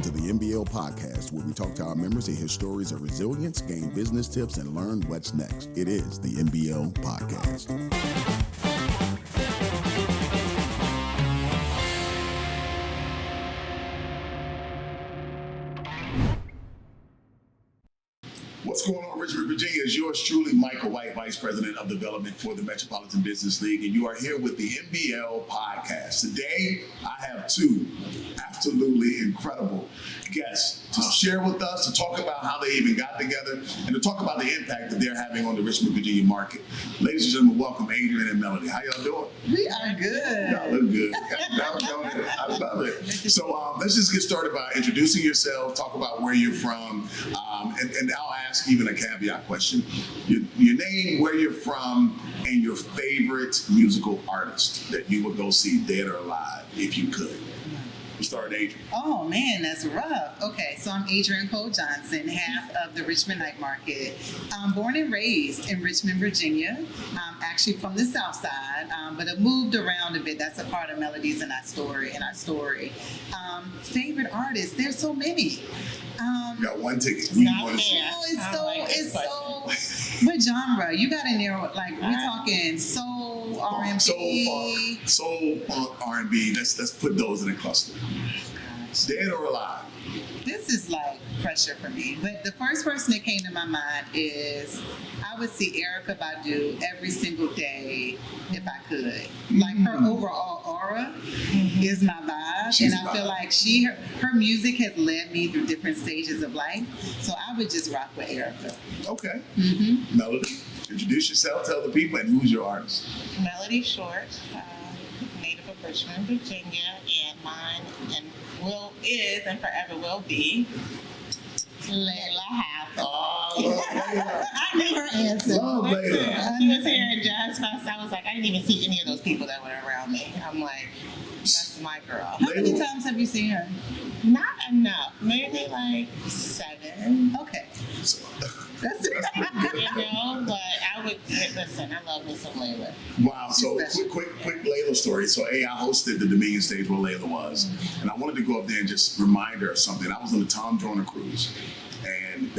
listen to the MBL podcast, where we talk to our members and hear stories of resilience, gain business tips, and learn what's next. It is the MBL podcast. What's going on, Richmond, Virginia? Is yours truly, Micah White, Vice President of Development for the Metropolitan Business League, and you are here with the MBL podcast. Today, I have two absolutely incredible guests to share with us, to talk about how they even got together, and to talk about the impact that they're having on the Richmond, Virginia market. Ladies and gentlemen, welcome Adrienne and Melody. How y'all doing? We are good. Y'all look good. I love it. So let's just get started by introducing yourself, talk about where you're from, and I'll ask even a caveat question. Your name, where you're from, and your favorite musical artist that you would go see, dead or alive, if you could. We'll start with Adrienne. Oh man, that's rough. Okay, so I'm Adrienne Cole Johnson, half of the Richmond Night Market. I'm born and raised in Richmond, Virginia. I'm actually from the South Side, but I've moved around a bit. That's a part of Melodies in our story. Favorite artists? There's so many. Got one ticket. What genre? You got to narrow it. Like we're talking soul, R&B, soul, funk, R&B. Let's put those in a cluster. Dead or alive? This is like pressure for me. But the first person that came to my mind is I would see Erykah Badu every single day if I could. Like her overall aura is my vibe. And I feel like her music has led me through different stages of life. So I would just rock with Erykah. Okay. Melody, introduce yourself, tell the people, and who's your artist? Melody Short, native of Richmond, Virginia, and mine is and forever will be Layla Hathaway. Oh, Layla. I knew her answer. Love Layla. She was here at Jazz Fest. I was like, I didn't even see any of those people that were around me. I'm like, that's my girl. How many times have you seen her? Not enough. Maybe like 7. Okay. That's it. But I would listen. I love me some Layla. Wow. So quick Layla story. So I hosted the Dominion stage where Layla was, and I wanted to go up there and just remind her of something. I was on the Tom Joyner cruise, and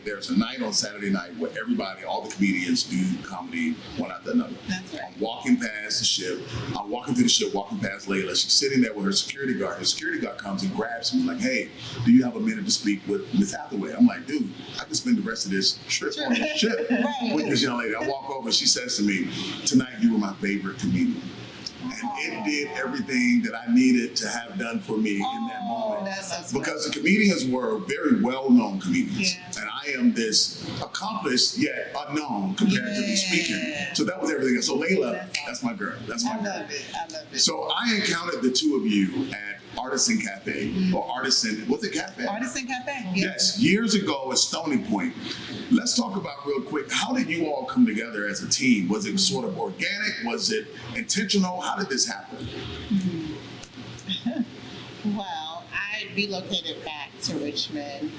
there's a night on Saturday night where everybody, all the comedians, do comedy one after another. That's right. I'm walking past the ship. I'm walking through the ship, walking past Layla. She's sitting there with her security guard. Her security guard comes and grabs me like, "Hey, do you have a minute to speak with Miss Hathaway?" I'm like, "Dude, I can spend the rest of this trip on the ship with this young lady." I walk over and she says to me, "Tonight you were my favorite comedian." And it did everything that I needed to have done for me in that moment. Because the comedians were very well-known comedians. Yeah. And I am this accomplished yet unknown comparatively speaking. So that was everything. So Layla, that's my girl. That's my girl. I love it. So I encountered the two of you at Artisan Cafe, or Artisan, was it Cafe? Artisan Cafe, yes, years ago at Stony Point. Let's talk about real quick, how did you all come together as a team? Was it sort of organic? Was it intentional? How did this happen? Well, I relocated back to Richmond.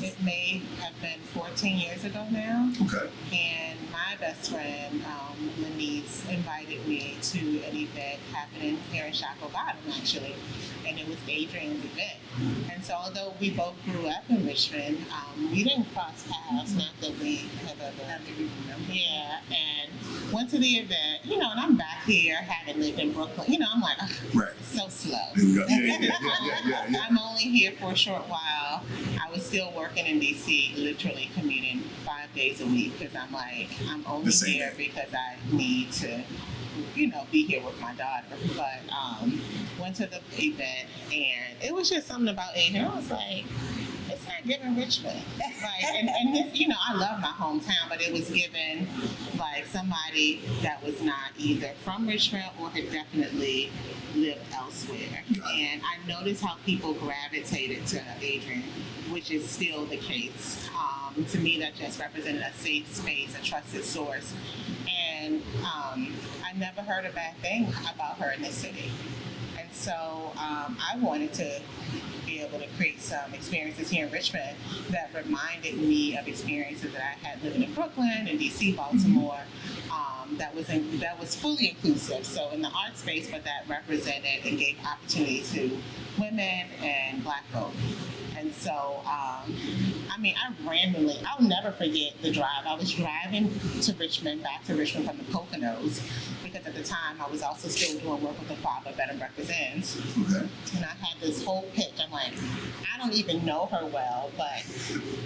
It may have been 14 years ago now. Okay. And my best friend, Lenise, invited me to an event happening here in Shackel Bottom, actually. And it was Adrienne's event. And so although we both grew up in Richmond, we didn't cross paths, not that we have ever. Yeah, and went to the event, and I'm back here, having lived in Brooklyn. I'm like, so slow. Yeah. I'm only here for a short while. I was still working in D.C., literally commuting 5 days a week, because I'm like, I'm only here because I need to, be here with my daughter. But went to the event, and it was just something about Adrienne. I was like, it's not giving Richmond. And this, I love my hometown, but it was given like somebody that was not either from Richmond or had definitely lived elsewhere. And I noticed how people gravitated to Adrienne, which is still the case. To me, that just represented a safe space, a trusted source. And I never heard a bad thing about her in this city. And so I wanted to be able to create some experiences here in Richmond that reminded me of experiences that I had living in Brooklyn and DC, Baltimore, that was fully inclusive. So in the art space, but that represented and gave opportunity to women and Black folk. And so, I'll never forget the drive. I was driving back to Richmond from the Poconos, because at the time I was also still doing work with the Father Bed and Breakfast Inns. Okay. And I had this whole pitch. I'm like, I don't even know her well, but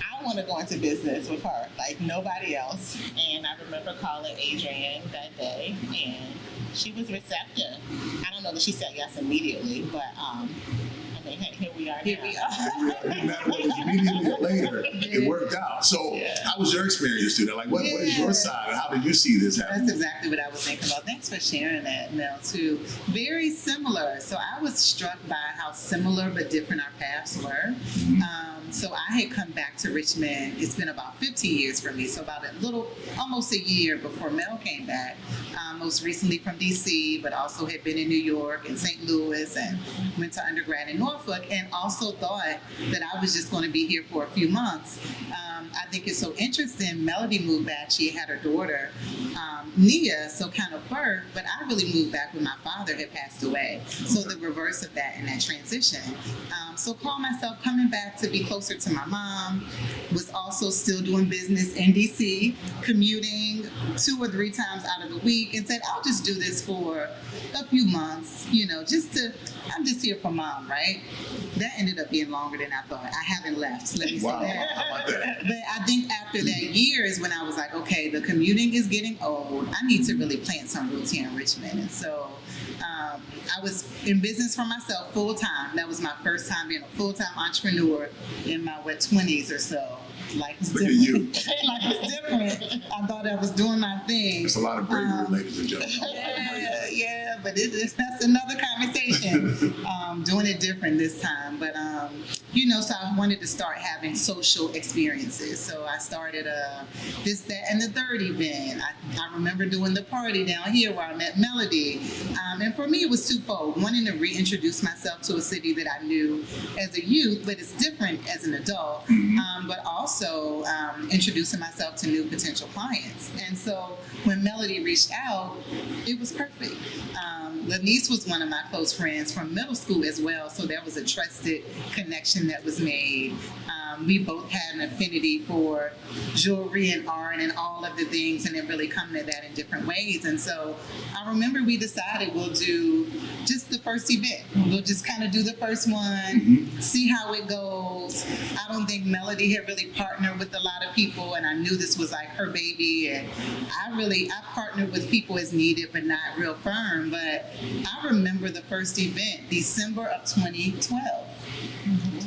I want to go into business with her, like nobody else. And I remember calling Adrienne that day, and she was receptive. I don't know that she said yes immediately, but here we are. Here we are. It didn't matter whether it was immediately or later, it worked out. So how was your experience through that? Like, what is your side, and how did you see this happen? That's exactly what I was thinking about. Thanks for sharing that, Mel, too. Very similar. So I was struck by how similar but different our paths were. So I had come back to Richmond. It's been about 15 years for me. So about almost a year before Mel came back. Most recently from DC, but also had been in New York and St. Louis, and went to undergrad in Norfolk, and also thought that I was just going to be here for a few months. I think it's so interesting. Melody moved back. She had her daughter, Nia, so kind of birth, but I really moved back when my father had passed away. So the reverse of that in that transition. So called myself coming back to be closer to my mom, was also still doing business in DC, commuting 2 or 3 times out of the week, and said, I'll just do this for a few months, I'm just here for mom, right? That ended up being longer than I thought. I haven't left, let me say that. How about that? But I think after that year is when I was like, okay, the commuting is getting old. I need to really plant some roots here in Richmond. And so I was in business for myself full time. That was my first time being a full-time entrepreneur in my 20s or so. Life was different. You. Life was different. I thought I was doing my thing. There's a lot of bravery, ladies and gentlemen. Yeah, but that's another conversation. Doing it different this time. But, so I wanted to start having social experiences. So I started this, that, and the third event. I remember doing the party down here where I met Melody. And for me, it was twofold. Wanting to reintroduce myself to a city that I knew as a youth, but it's different as an adult. But also introducing myself to new potential clients. And so when Melody reached out, it was perfect. Lanice was one of my close friends from middle school as well, so there was a trusted connection that was made. We both had an affinity for jewelry and art and all of the things, and it really come to that in different ways. And so I remember we decided we'll do just the first event. We'll just kind of do the first one, see how it goes. I don't think Melody had really partnered with a lot of people, and I knew this was like her baby. And I partnered with people as needed, but not real firm. But I remember the first event, December of 2012.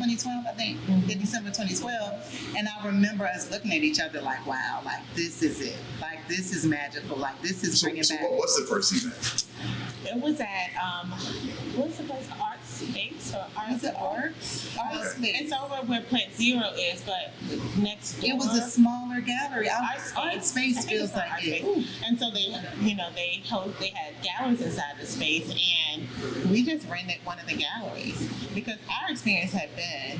2012, I think, in December 2012. And I remember us looking at each other like, wow, like this is it. Like this is magical. Like this is bringing back. What was the first event? It was at, what was the place? Art Space or Art Arts? Art Space. It's over where Plant Zero is, but next door. It was a smaller gallery. Art Space feels like it. And so they had galleries inside the space, and we just rented one of the galleries because our experience had been,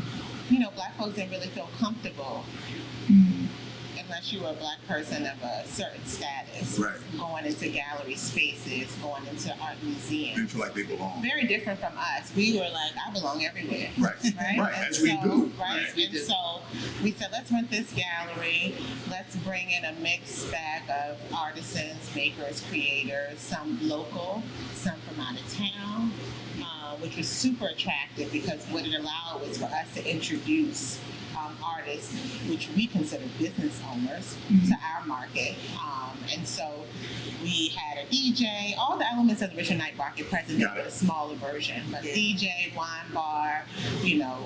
Black folks didn't really feel comfortable unless you were a Black person of a certain status, right, going into gallery spaces, going into art museums. They feel like they belong. Very different from us. We were like, I belong everywhere. Right, right, as we do. Right, and so we said, let's rent this gallery. Let's bring in a mixed bag of artisans, makers, creators, some local, some from out of town, which was super attractive because what it allowed was for us to introduce artists, which we consider business owners, to our market. And so we had a DJ, all the elements of the Richmond Night Market present in a smaller version, but DJ, wine bar,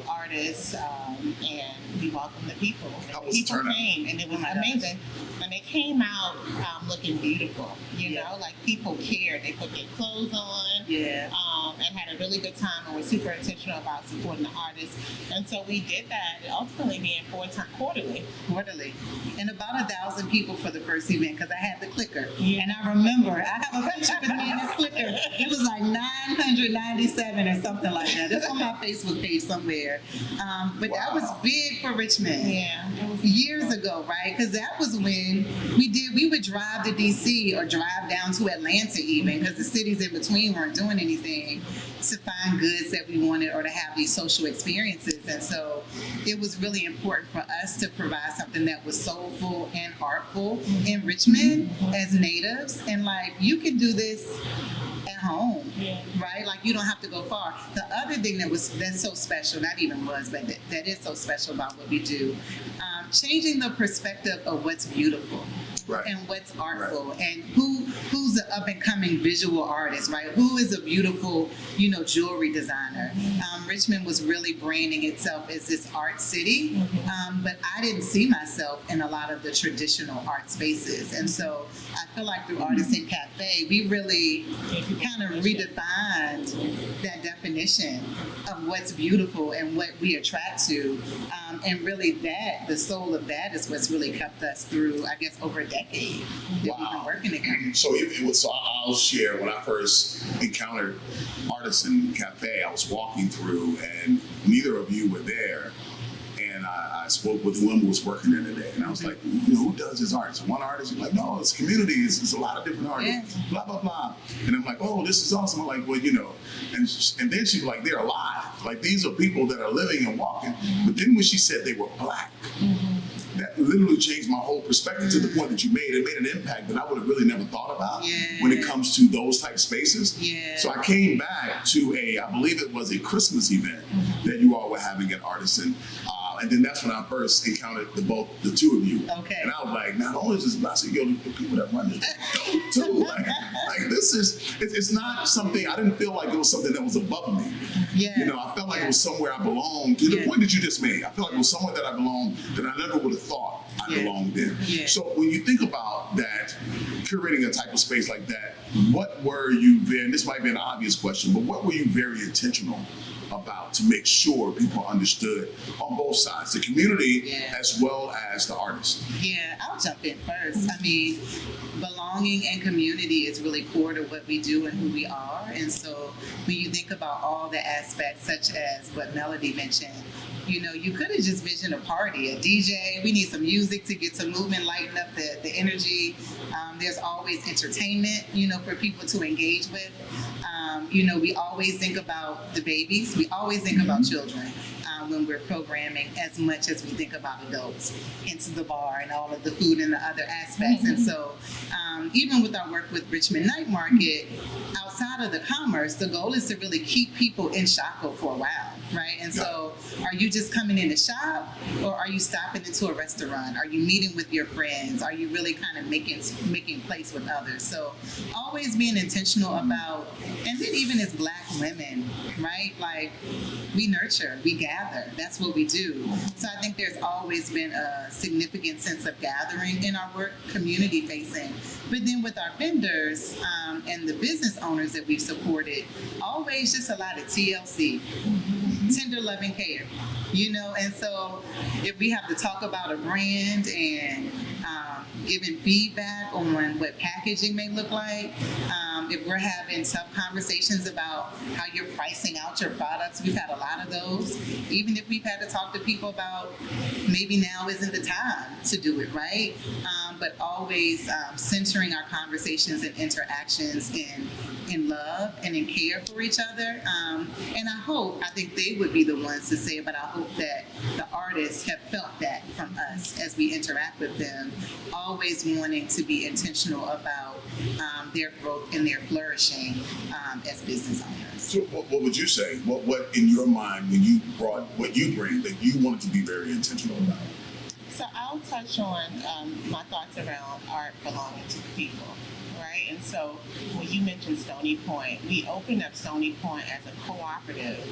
artists, and we welcomed the people. And people came, and it was amazing. And they came out looking beautiful, like people cared. They put their clothes on, and had a really good time, and were super intentional about supporting the artists. And so we did that, ultimately being quarterly. And about 1,000 people for the first event because I had the clicker. And I remember, I have a picture with me in this clicker. It was like 997 or something like that. It's on my Facebook page somewhere. But that was big for Richmond. Yeah. Years ago, right? Because that was when we would drive to DC or drive down to Atlanta even, because the cities in between weren't doing anything. to find goods that we wanted or to have these social experiences. And so it was really important for us to provide something that was soulful and artful in Richmond as natives. And like, you can do this at home, right? Like, you don't have to go far. The other thing that's so special, not even was, but that is so special about what we do, changing the perspective of what's beautiful. Right. And what's artful, right. And who's the up and coming visual artist, right? Who is a beautiful, jewelry designer? Richmond was really branding itself as this art city, but I didn't see myself in a lot of the traditional art spaces, and so I feel like through Artisan Cafe, we really kind of redefined that definition of what's beautiful and what we attract to, and really the soul of that is what's really kept us through, I guess, over a decade that we've been working together. So I'll share when I first encountered Artisan Cafe. I was walking through, and neither of you were there. And I spoke with the woman who was working there today, and I was like, who does this art? So one artist, you're like, no, it's community. It's a lot of different artists, blah, blah, blah. And I'm like, oh, this is awesome. I'm like, well, and then she was like, they're alive. Like, these are people that are living and walking. But then when she said they were Black, that literally changed my whole perspective to the point that you made. It made an impact that I would have really never thought about when it comes to those type spaces. So I came back to I believe it was a Christmas event that you all were having at Artisan. And then that's when I first encountered the two of you. Okay. And I was like, not only is this blessing, the people that run this dope too. Like this is, it's not something, I didn't feel like it was something that was above me. I felt like it was somewhere I belonged. To the point that you just made, I feel like it was somewhere that I belonged that I never would have thought I belonged in. So when you think about that, curating a type of space like that, what were you, and this might be an obvious question, but what were you very intentional about to make sure people understood on both sides, the community as well as the artist? I'll jump in first. I mean, belonging and community is really core to what we do and who we are. And so when you think about all the aspects, such as what Melody mentioned, you could have just visioned a party, a DJ. We need some music to get some movement, lighten up the energy. There's always entertainment, for people to engage with. We always think about the babies. We always think about children when we're programming as much as we think about adults into the bar and all of the food and the other aspects. And so even with our work with Richmond Night Market, outside of the commerce, the goal is to really keep people in Chaco for a while, right? And so are you just coming in to shop, or are you stopping into a restaurant? Are you meeting with your friends? Are you really kind of making place with others? So always being intentional about, and then even as Black women, right? Like, we nurture, we gather. That's what we do. So I think there's always been a significant sense of gathering in our work, community facing. But then with our vendors and the business owners that we've supported, always just a lot of TLC, tender love and care, and so if we have to talk about a brand and giving feedback on what packaging may look like, if we're having tough conversations about how you're pricing out your products, we've had a lot of those. Even if we've had to talk to people about maybe now isn't the time to do it, right? But always centering our conversations and interactions in love and in care for each other. And I think they would be the ones to say it, but I hope that the artists have felt that from us as we interact with them, always wanting to be intentional about their growth and their flourishing as business owners. So what would you say? What in your mind, when you brought what you bring, that you wanted to be very intentional about? So I'll touch on my thoughts around art belonging to the people, right? And so when you mentioned Stony Point, we opened up Stony Point as a cooperative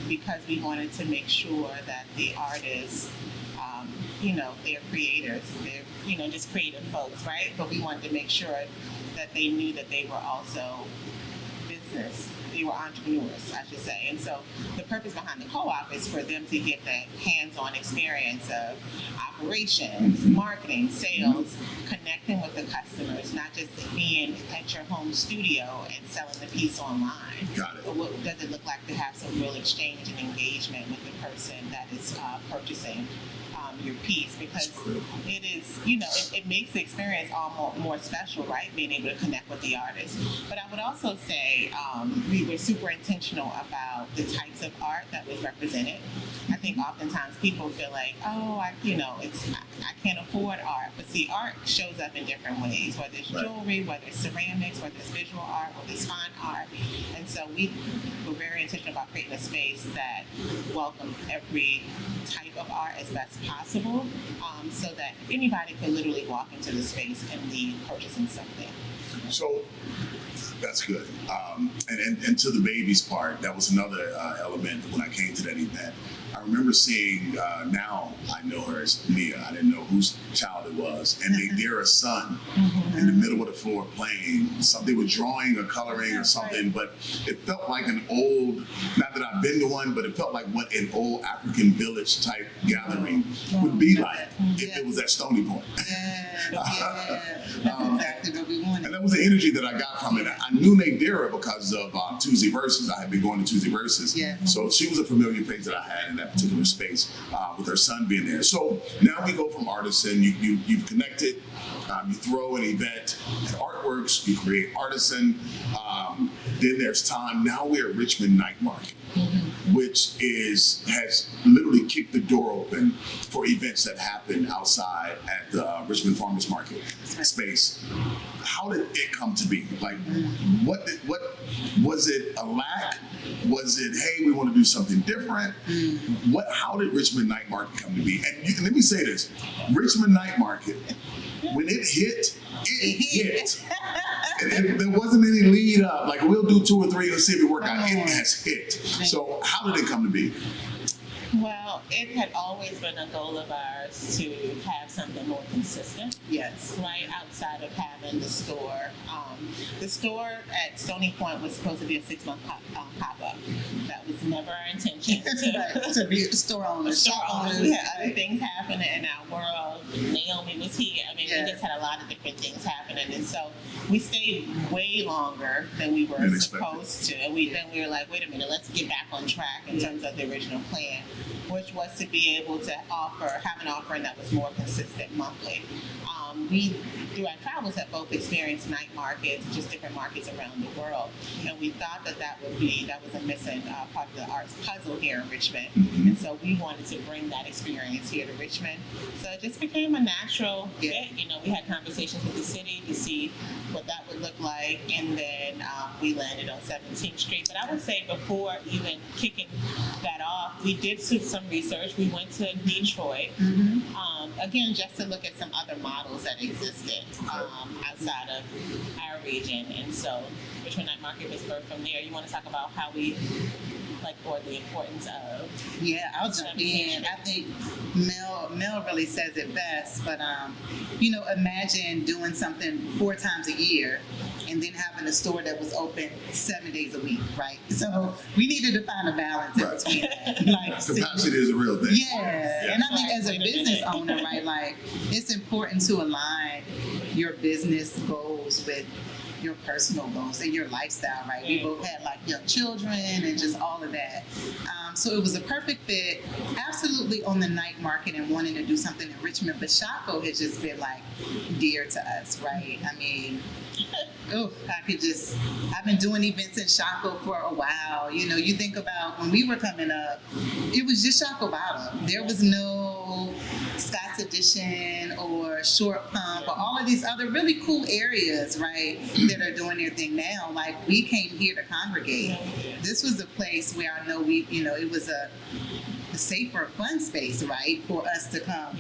because we wanted to make sure that the artists, they're creators, they're, just creative folks, right? But we wanted to make sure that they knew that they were also business. They were entrepreneurs, I should say. And so the purpose behind the co-op is for them to get that hands-on experience of operations, marketing, sales, connecting with the customers, not just being at your home studio and selling the piece online. Got it. But what does it look like to have some real exchange and engagement with the person that is purchasing your piece, because it is, it makes the experience all more special, right? Being able to connect with the artist. But I would also say we were super intentional about the types of art that was represented. I think oftentimes people feel like, oh, I can't afford art. But see, art shows up in different ways, whether it's jewelry, whether it's ceramics, whether it's visual art, whether it's fine art. And so we were very intentional about creating a space that welcomed every type of art as best possible, so that anybody could literally walk into the space and leave purchasing something. So that's good. And to the babies part, that was another element when I came to that event. I remember seeing, now I know her as Mia. I didn't know whose child it was. And they're a son in the middle of the floor playing. Something with drawing or coloring or something. But it felt like an old, not that I've been to one, but it felt like what an old African village type gathering would be like if it was at Stony Point. That's exactly what we wanted. And that was the energy that I got from it. I knew Nadira because of Tuesday Verses. I had been going to Tuesday Verses. Yeah. So she was a familiar face that I had in that particular space with her son being there. So now we go from artisan, you've connected, you throw an event at Artworks, you create artisan, then there's time. Now we're at Richmond Night Market, which has literally kicked the door open for events that happen outside at the Richmond Farmers Market space. How did it come to be? Like, what was it a lack? Was it, hey, we want to do something different? How did Richmond Night Market come to be? And let me say this, Richmond Night Market, when it hit, it hit. And there wasn't any lead up, like we'll do 2 or 3 and see if it work out. It has hit. So how did it come to be? Well, it had always been a goal of ours to have something more consistent. Yes. Right outside of having the store. The store at Stony Point was supposed to be a 6-month pop-up. That was never our intention. To be a store owner. We had other things happening in our world. Naomi was here. I mean, we just had a lot of different things happening. And so we stayed way longer than we were supposed to. Then we were like, wait a minute, let's get back on track in terms of the original plan, which was to be able to have an offering that was more consistent monthly. We, through our travels, have both experienced night markets, just different markets around the world, and we thought that was a missing part of the arts puzzle here in Richmond, and so we wanted to bring that experience here to Richmond. So it just became a natural fit. We had conversations with the city to see what that would look like, and then we landed on 17th Street. But I would say before even kicking that off, we did some research. We went to Detroit, again, just to look at some other models that existed outside of our region. And so Richmond Night Market was birthed from there. You want to talk about how we, or the importance of... Yeah, I'll jump in. I think Mel really says it best, but imagine doing something 4 times a year and then having a store that was open 7 days a week, right? So we needed to find a balance in between that. Capacity is a real thing. Yeah. And I think as a business owner, right, it's important to align your business goals with your personal goals and your lifestyle, right? We both had young children and just all of that. So it was a perfect fit, absolutely on the night market and wanting to do something in Richmond, but Chaco has just been dear to us, right? I mean, I've been doing events in Chaco for a while. You think about when we were coming up, it was just Chaco Bottom. There was no Scott's Edition or Short Pump or all of these other really cool areas, right, that are doing their thing now. We came here to congregate. This was a place where I know it was a safer, fun space, right, for us to come,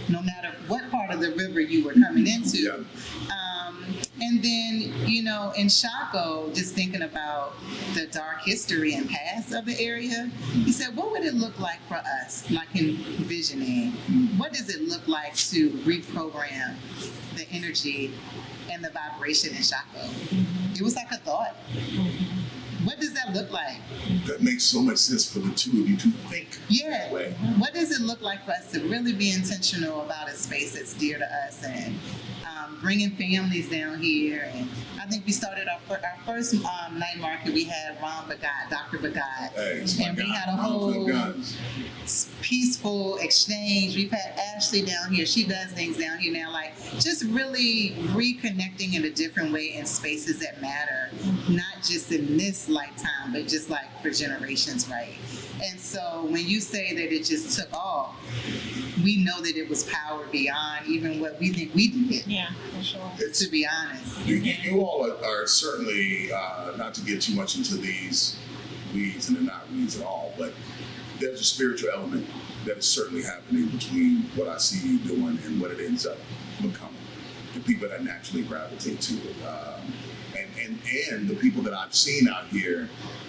no matter what part of the river you were coming into. And then, in Chaco, just thinking about the dark history and past of the area, he said, what would it look like for us, envisioning? What does it look like to reprogram the energy and the vibration in Chaco? It was like a thought. What does that look like? That makes so much sense for the two of you to think that way. What does it look like for us to really be intentional about a space that's dear to us and bringing families down here. And I think we started our first night market. We had Dr. Bagat, Hey, and we had a whole peaceful exchange. We've had Ashley down here. She does things down here now, like just really reconnecting in a different way in spaces that matter, not just in this lifetime, but just like for generations, right? And so when you say that it just took off, we know that it was power beyond even what we think we did. Yeah, for sure. To be honest. You all are certainly, not to get too much into these weeds, and they're not weeds at all, but there's a spiritual element that is certainly happening between what I see you doing and what it ends up becoming. The people that naturally gravitate to it. And the people that I've seen out here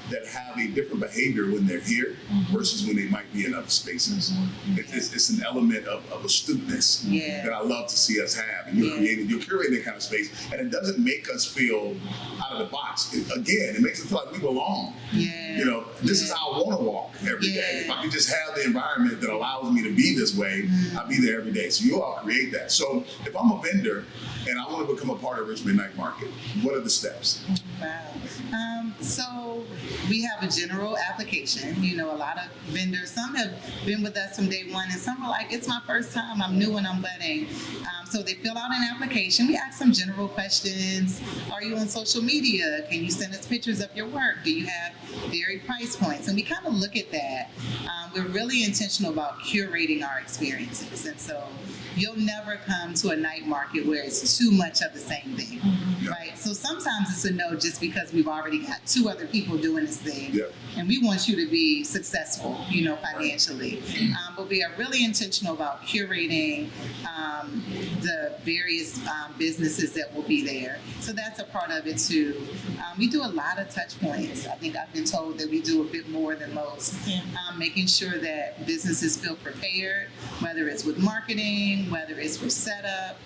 that have a different behavior when they're here versus when they might be in other spaces. It's an element of astuteness that I love to see us have. And you're curating that kind of space, and it doesn't make us feel out of the box. It makes us feel like we belong. You know, this is how I want to walk every day. If I can just have the environment that allows me to be this way, I'll be there every day. So you all create that. So if I'm a vendor and I want to become a part of Richmond Night Market, what are the steps? Wow. So we have a general application. You know, a lot of vendors, some have been with us from day one, and some are like, it's my first time, I'm new and I'm budding. So they fill out an application. We ask some general questions. Are you on social media? Can you send us pictures of your work? Do you have varied price points? And we kind of look at that. We're really intentional about curating our experiences. And so you'll never come to a night market where it's too much of the same thing, right? So sometimes it's a no just because we've already got two other people doing this thing, and we want you to be successful, you know, financially. But we are really intentional about curating the various businesses that will be there. So that's a part of it too. We do a lot of touch points. I think I've been told that we do a bit more than most, making sure that businesses feel prepared, whether it's with marketing, whether it's with setup,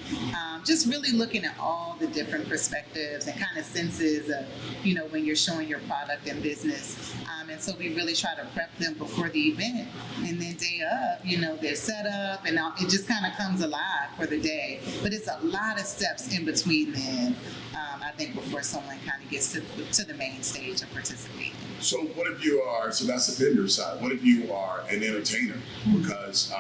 just really looking at all the different perspectives and kind of senses of, you know, when you're showing your product and business. And so we really try to prep them before the event. And then day of, you know, they're set up and it just kind of comes alive for the day. But it's a lot of steps in between then, I think, before someone kind of gets to the main stage of participating. So what if you are, so that's the vendor side, what if you are an entertainer? Because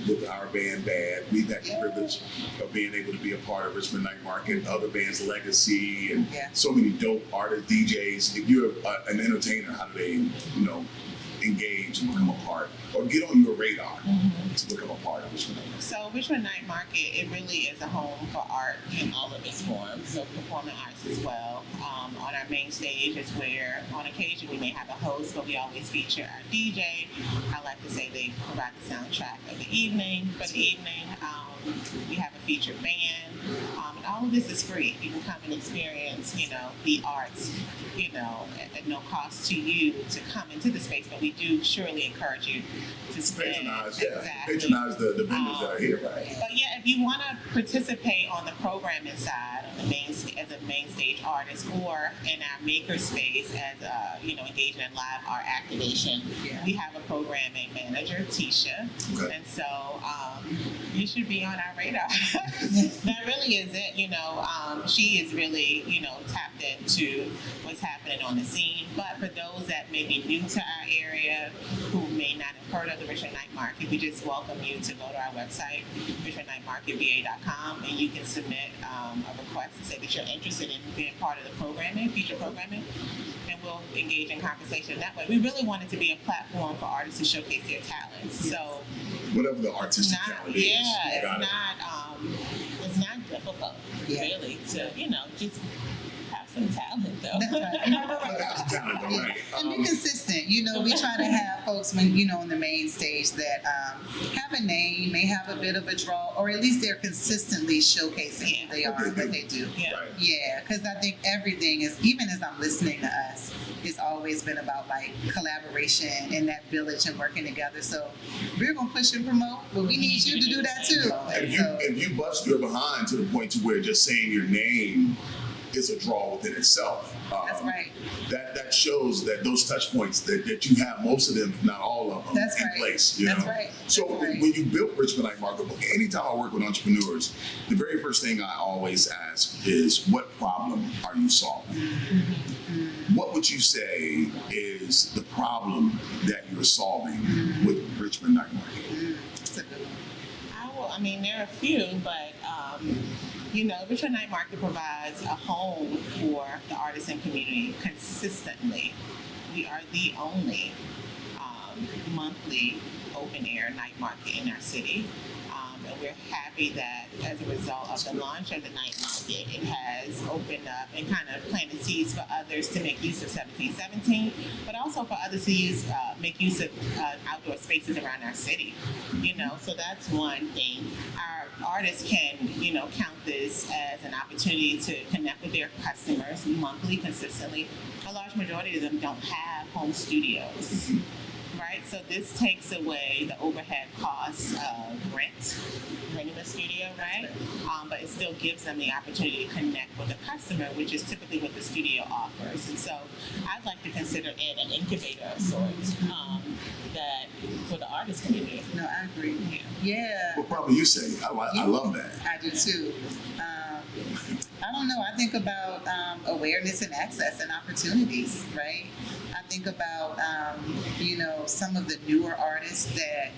with our band, we've had the privilege of being able to be a part of Richmond Night Market, other bands, Legacy, and so many dope artists, DJs. If you're an entertainer, how do they, you know, engage and become a part, or get on your radar to become a part of Richmond Night Market? So Richmond Night Market, it really is a home for art in all of its forms, so performing arts as well. On our main stage is where, on occasion, we may have a host, but we always feature our DJ. I like to say they provide the soundtrack of the evening. For the evening, we have a featured band, and all of this is free. You can come and experience, you know, the arts, you know, at no cost to you to come into the space, but we do surely encourage you to patronize the vendors that are here, right? But yeah, if you want to participate on the programming side, on the as a main stage artist, or in our maker space as you know, engaging in live art activation, we have a programming manager, Tisha, and so you should be on our radar. That really is it. You know, she is really, you know, tapped into what's happening on the scene. But for those that may be new to our area, who may not have heard of the Richmond Night Market, we just welcome you to go to our website, richmondnightmarketva.com, and you can submit a request to say that you're interested in being part of the programming, feature programming, and we'll engage in conversation that way. We really want it to be a platform for artists to showcase their talents. So whatever the artistic talent is. It's not difficult, really, to, you know, just have some talent, though. And be consistent. You know, we try to have folks, when, you know, on the main stage that have a name, may have a bit of a draw, or at least they're consistently showcasing who they are and what they do. Because I think everything is, even as I'm listening to us, it's always been about like collaboration and that village and working together. So we're gonna push and promote, but we need you to do that too. If you bust your behind to the point to where just saying your name is a draw within itself, That's right. That shows that those touch points that you have, most of them, if not all of them, That's in right. place. That's know? right. So That's right. when you built Richmond Night Market, anytime I work with entrepreneurs, the very first thing I always ask is, what problem are you solving? What would you say is the problem that you're solving with Richmond Night Market? That's a good one. I mean, there are a few, but Richmond Night Market provides a home for the artisan community consistently. We are the only monthly open air night market in our city. And we're happy that as a result of the launch of the night market, it has opened up and kind of planted seeds for others to make use of 1717, but also for others to make use of outdoor spaces around our city. So that's one thing. Our artists can, count this as an opportunity to connect with their customers monthly, consistently. A large majority of them don't have home studios. Right, so this takes away the overhead costs of renting a studio, right? But it still gives them the opportunity to connect with the customer, which is typically what the studio offers. And so I'd like to consider it an incubator of sorts that for the artist community. No, I agree. Yeah. What problem you say? I love that. I do too. I don't know. I think about awareness and access and opportunities, right? I think about, some of the newer artists that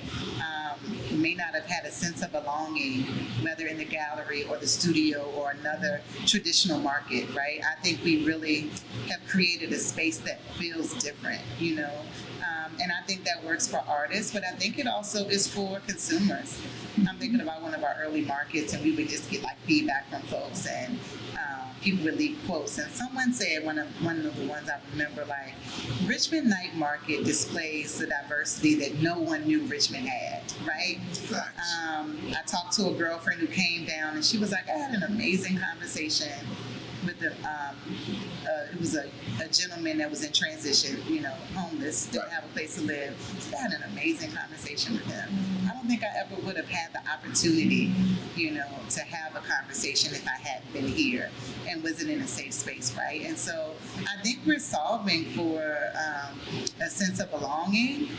may not have had a sense of belonging, whether in the gallery or the studio or another traditional market, right? I think we really have created a space that feels different, and I think that works for artists, but I think it also is for consumers. I'm thinking about one of our early markets, and we would just get feedback from folks, and people would leave quotes. And someone said, one of the ones I remember, Richmond Night Market displays the diversity that no one knew Richmond had, right? I talked to a girlfriend who came down, and she was like, I had an amazing conversation with it was a gentleman that was in transition, homeless, didn't have a place to live. I had an amazing conversation with him. I don't think I ever would have had the opportunity, to have a conversation if I hadn't been here and wasn't in a safe space, right? And so I think we're solving for a sense of belonging,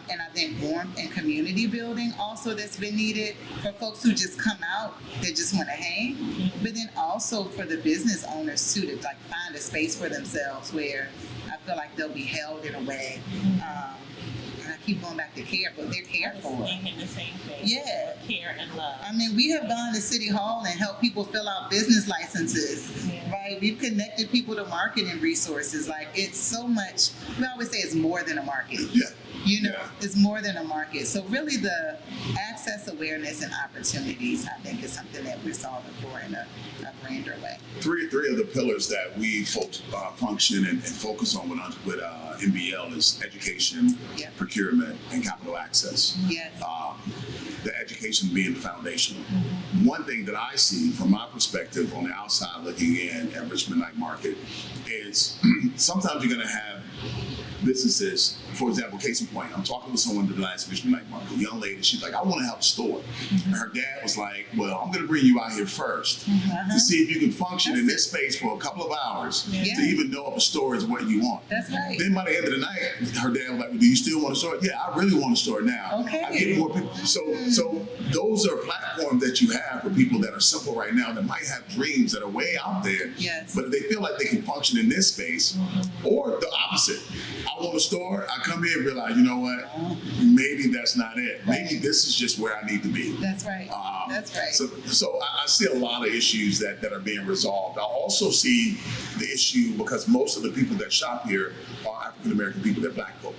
and I think warmth and community building also that's been needed for folks who just come out, that just want to hang, but then also for the business owners too, to find a space for themselves where I feel like they'll be held in a way. And I keep going back to care, but they're cared for. Thinking the same thing. Yeah. Care and love. I mean, we have gone to City Hall and helped people fill out business licenses, right? We've connected people to marketing resources. It's so much. We always say it's more than a market. Yeah. It's more than a market. So really the access, awareness, and opportunities, I think, is something that we're solving for in a grander way. Three of the pillars that we function and focus on with MBL is education, procurement, and capital access. Yes. The education being foundational. One thing that I see from my perspective on the outside looking in at Richmond Night Market is sometimes you're going to have businesses, for example, case in point, I'm talking with someone at the last Richmond Night Market, a young lady, she's like, I want to have a store. And her dad was like, well, I'm going to bring you out here first to see if you can function in this space for a couple of hours to even know if a store is what you want. That's right. Then by the end of the night, her dad was like, well, do you still want a store? Yeah, I really want a store now. Okay. I get more people. So those are platforms that you have for people that are simple right now that might have dreams that are way out there. Yes. But they feel like they can function in this space, or the opposite. I want a store. I come here and realize, you know what? Maybe that's not it. Maybe this is just where I need to be. That's right. That's right. So I see a lot of issues that are being resolved. I also see the issue because most of the people that shop here are African American people. They're Black folk.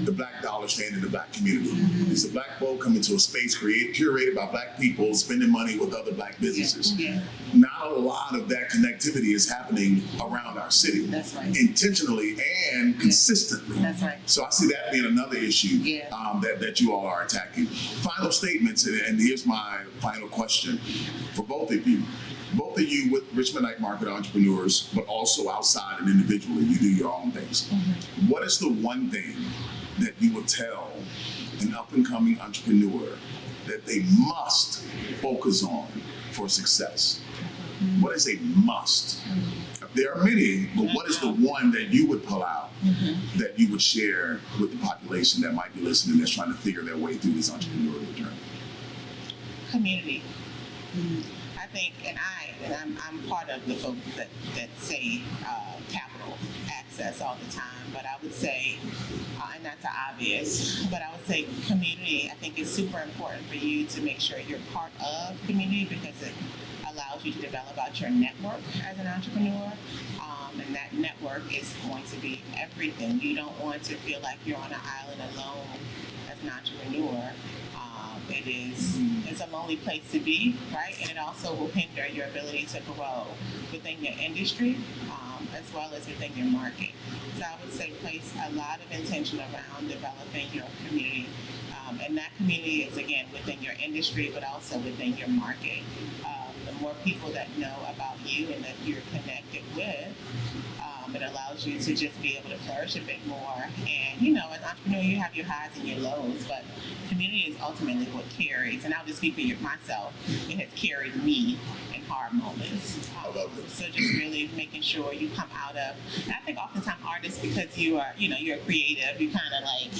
The Black dollar staying in the Black community. It's a Black folk coming to a space curated by Black people, spending money with other Black businesses. Not a lot of that connectivity is happening around our city. That's right. Intentionally and consistently. That's right. So I see that being another issue that you all are attacking. Final statements, and here's my final question for both of you. Both of you with Richmond Night Market entrepreneurs, but also outside and individually, you do your own things. What is the one thing that you would tell an up-and-coming entrepreneur that they must focus on for success? What is a must? There are many, but what is the one that you would pull out that you would share with the population that might be listening that's trying to figure their way through this entrepreneurial journey? Community. I think, and I'm part of the folks that say capital access all the time, but I would say, and that's obvious, but I would say community, I think is super important for you to make sure you're part of community because it allows you to develop out your network as an entrepreneur. And that network is going to be everything. You don't want to feel like you're on an island alone as an entrepreneur. It's a lonely place to be, right? And it also will hinder your ability to grow within your industry as well as within your market. So I would say place a lot of intention around developing your community. And that community is, again, within your industry, but also within your market. The more people that know about you and that you're connected with, it allows you to just be able to flourish a bit more. And, you know, as an entrepreneur, you have your highs and your lows, but community is ultimately what carries. And I'll just speak for myself. It has carried me in hard moments. I love it. So just really making sure you come out of, and I think oftentimes artists, because you're creative, you kind of like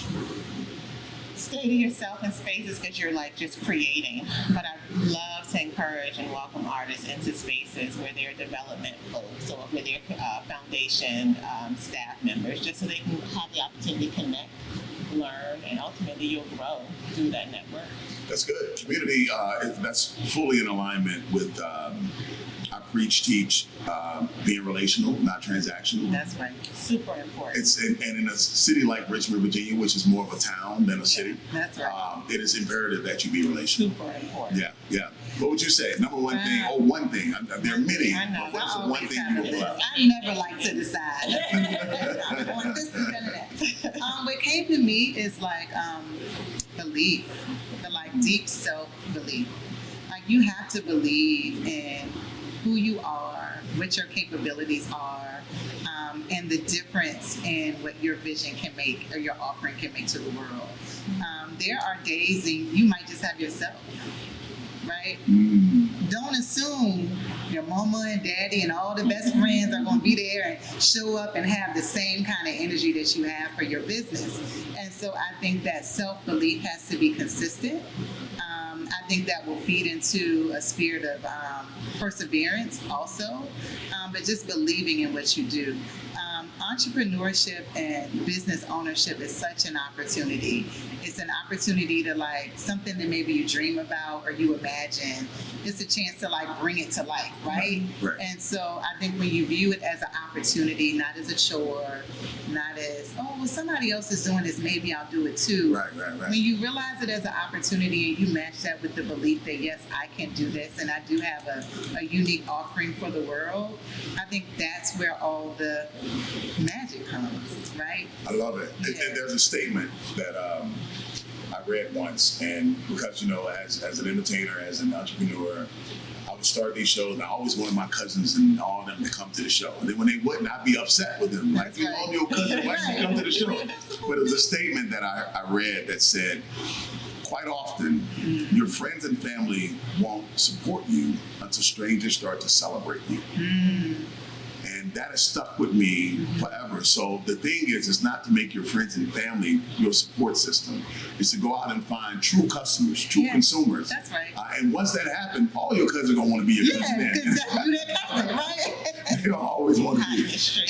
stay to yourself in spaces because you're like just creating. But I love to encourage and welcome artists into spaces where they're development folks or where they're foundation staff members, just so they can have the opportunity to connect, learn, and ultimately you'll grow through that network. That's good. Community, that's fully in alignment with I preach, teach, being relational, not transactional. That's right. Super important. And in a city like Richmond, Virginia, which is more of a town than a city, That's right. it is imperative that you be relational. Super important. Yeah. What would you say? Number one thing, one thing. There are many, I know. but what's the one thing you would pull out? I never like to decide. I'm going this and that. What came to me is like belief, the like deep self-belief. Like you have to believe in who you are, what your capabilities are, and the difference in what your vision can make or your offering can make to the world. There are days and you might just have yourself, right? Don't assume your mama and daddy and all the best friends are going to be there and show up and have the same kind of energy that you have for your business. And so I think that self-belief has to be consistent. I think that will feed into a spirit of perseverance also, but just believing in what you do. Entrepreneurship and business ownership is such an opportunity. It's an opportunity to like something that maybe you dream about or you imagine. It's a chance to like bring it to life, right? Right. And so I think when you view it as an opportunity, not as a chore, not as, oh, well, somebody else is doing this, maybe I'll do it too. Right. When you realize it as an opportunity and you match that with the belief that, yes, I can do this and I do have a unique offering for the world, I think that's where all the magic comes, right? I love it. Yeah. And there's a statement that I read once, and because, as an entertainer, as an entrepreneur, I would start these shows, and I always wanted my cousins and all of them to come to the show. And then when they wouldn't, I'd be upset with them. Like, you know, your cousin, why didn't you come to the show? But it was a statement that I read that said, quite often, your friends and family won't support you until strangers start to celebrate you. And that has stuck with me forever. So the thing is, it's not to make your friends and family your support system. It's to go out and find true customers, true consumers. That's right. And once that happens, all your cousins are going to want to be your cousin. Yeah, because you're that cousin, right? They don't always want to be.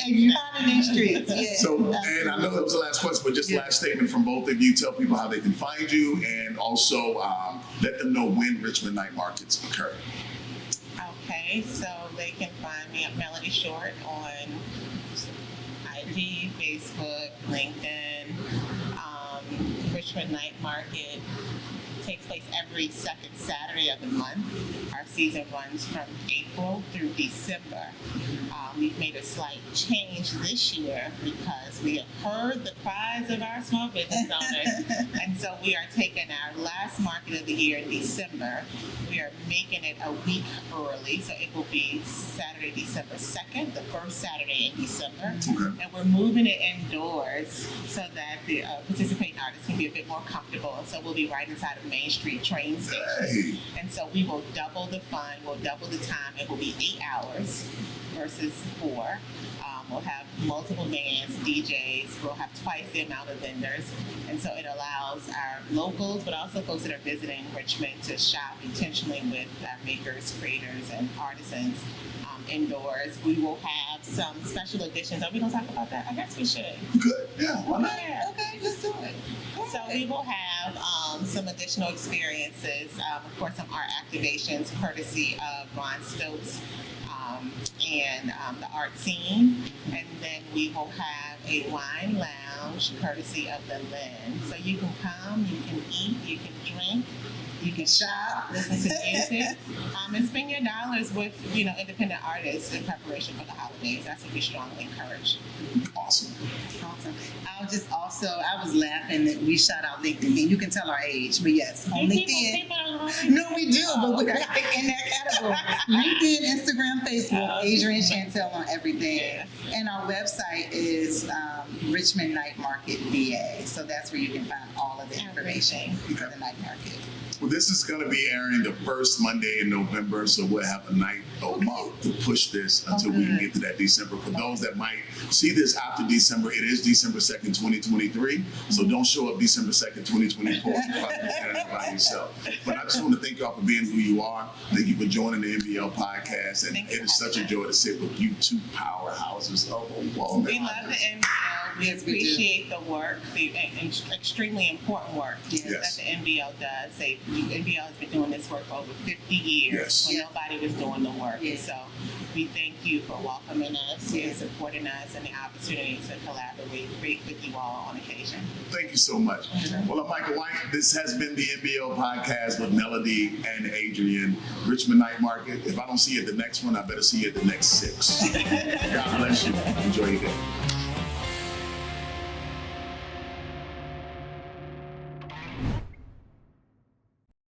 And you're not in these streets. Yeah. So, and I know that was the last question, but just last statement from both of you. Tell people how they can find you, and also let them know when Richmond Night Markets occur. Okay, so they can find me at Melody Short on IG, Facebook, LinkedIn. Richmond Night Market takes place every second Saturday of the month. Our season runs from April through December. We've made a slight change this year because we have heard the cries of our small business owners, and so we are taking our last market market of the year in December. We are making it a week early, so it will be Saturday, December 2nd, the first Saturday in December. Okay. And we're moving it indoors so that the participating artists can be a bit more comfortable. And so we'll be right inside of Main Street train station. Hey. And so we will double the fun, we'll double the time. It will be 8 hours versus 4. We'll have multiple bands, DJs. We'll have twice the amount of vendors. And so it allows our locals, but also folks that are visiting Richmond to shop intentionally with our makers, creators, and artisans indoors. We will have some special editions. Are we going to talk about that? I guess we should. Good. Yeah. Why not? Okay, let's do it. So we will have some additional experiences, of course, some art activations courtesy of Ron Stokes and the art scene. And then we will have a wine lounge courtesy of the Lynn. So you can come, you can eat, you can drink, you can shop, listen to music, and spend your dollars with, independent artists in preparation for the holidays. That's what we strongly encourage. Awesome. Awesome. I was laughing that we shout out LinkedIn. You can tell our age, but yes, on LinkedIn. People No, we do, but we're like in that category. LinkedIn, Instagram, Facebook, Adrienne Chantel on everything. Yeah. And our website is Richmond Night Market VA. So that's where you can find all of the information for the night market. Well, this is going to be airing the first Monday in November, so we'll have a night or month to push this until we can get to that December. For those that might see this after December, it is December 2nd, 2023. So don't show up December 2nd, 2024. You're probably standing by yourself. But I just want to thank y'all for being who you are. Thank you for joining the MBL podcast. And it is such a joy to sit with you two powerhouses of a woman. We love the MBL. We appreciate the work, the extremely important work that the MBL does. The MBL has been doing this work for over 50 years when nobody was doing the work. And so we thank you for welcoming us and supporting us and the opportunity to collaborate with you all on occasion. Thank you so much. Well, I'm Micah White. This has been the MBL podcast with Melody and Adrienne. Richmond Night Market. If I don't see you at the next one, I better see you at the next 6. God bless you. Enjoy your day.